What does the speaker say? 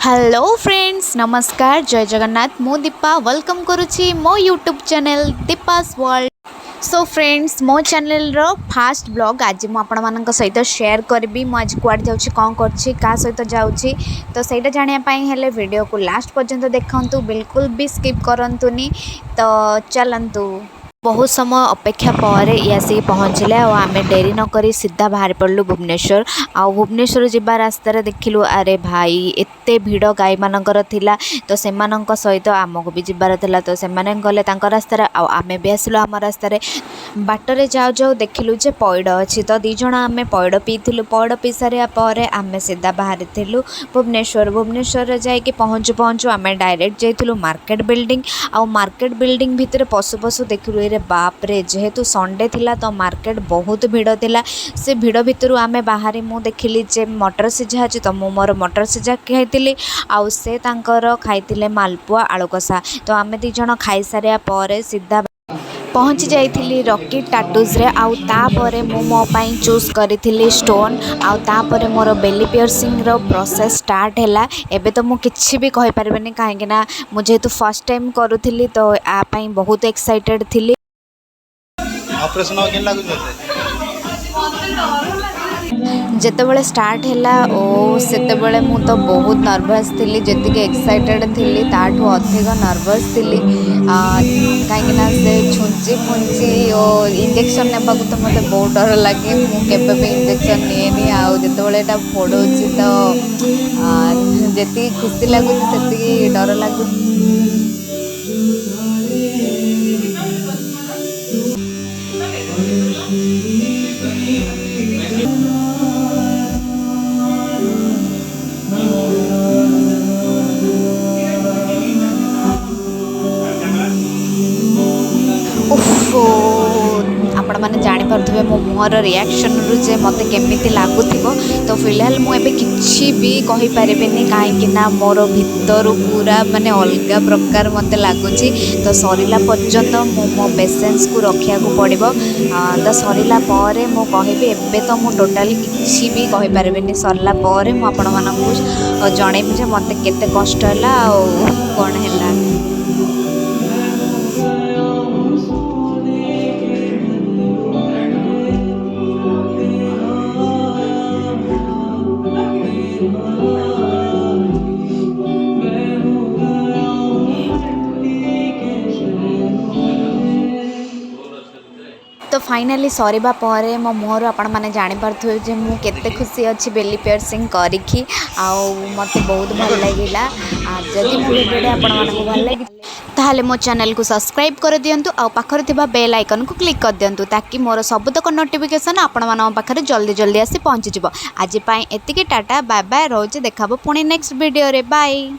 Hello friends, नमस्कार, जय जगन्नाथ। मो दीपा वेलकम करुच्ची मो YouTube channel Deepa's world. So friends, मो चैनल रो फास्ट ब्लॉग आज मुझे सहित शेयर करी। मुझे कुआड़े जाऊँगी, कौन कर क्या सहित जाऊँगी, तो सहीटा जानापी हेले वीडियो को लास्ट पर्यंत देखु, बिल्कुल भी स्किप करंतुनी। तो चलतु। बहुत समय अपेक्षा पर ये आसिक पहुँचले आम डेरी नक सीधा बाहर पड़लु भुवनेश्वर। भुवनेश्वर जावा रास्तार देखिलु अरे भाई एते भिड़ गाई मानकर थिला, तो से सहित आमको भी जबार थिला, तो से गले रास्तार आमे भी आसिलु आम रास्तार। बाटरे जाऊ जाऊ देखिलु जे पैड़ अच्छी, तो दीज आम पैड़ पीलु। पैड़ पी सारा पर आम सीधा बाहर थिलु भुवनेश्वर। भुवनेश्वर जाइए पहुँचु पहुँचु आम डायरेक्ट जाइलु मार्केट बिल्डिंग। आ मार्केट बिल्डिंग भितर पशु पशु देखिलु रे बाप रे, जेहेतु संडे थिला तो मार्केट बहुत भिड़ थिला। से भिड़ भितर आम बाहर मु देखिली जे मटर सिझा अच्छी, तो मु मोर मटर सिझा खाई आउ से तांकर खाइथिले मालपुआ आलू कषा। तो आम दीज खाई सारा पर सीधा पहुँची जाइली रॉकी टाटूज रे। आउ तापरे मो पाई चूज करी स्टोन। आउ तापरे मोर बेली पियर्सिंग रो प्रोसेस स्टार्ट हैला। एबे तो मु किछि भी कहि परबेनी, काहेकि ना मु जेहेतु फर्स्ट टाइम करूथिली तो आ पाई बहुत एक्साइटेड थिली। ऑपरेशन हो केन लागु जेतेबेले स्टार्ट हैला सेतेबेले मु तो बहुत नर्वस थिली, जेतिके एक्साइटेड थिली ताठू अधिक नर्वस थिली। कहीं से छुंची फुंची इंजेक्शन नेबा तो मत बहुत डर लगे। मुझे भी इंजेक्शन निएनी। आतेबले फोड़ोची तो जी खुशी लगुच से डर लगुच। आपण मैंने जापे मो मुहर रिएक्शन रुझे मत केमी लगुथ। तो फिलहाल मुझे किसी भी कहीपर कहीं मोर भितर पूरा माने अलग प्रकार मत लगुच। तो सरला पर्यंत मो पेसेंस को रखा पड़ो। तो सरला मुझे एबे तो मु टोटाली किसी भी कहीपर सरला मुझे जनइबी मत केते कष्ट है कौन है। तो फाइनाली सरीबा पर मो मुहर आपण मैंने जानीपे जे मु केते खुशी अच्छी बेली पियर्सिंग करिकी। मत बहुत भल लगिला। जदि मो वीडियो आपण मानक भल लगी ताहले मो चैनल को सब्सक्राइब कर दियंतु। आ पाखरे थिबा बेल आइकन को क्लिक कर दियंतु, ताकि मोर सबतक नोटिफिकेशन आपण मानक पाखरे जल्दी जल्दी आसी पहुँची जिवो। आज पाई एतिकी टाटा बाय बाय, रोज देखाबो पुणी नेक्स्ट वीडियो रे। बाय।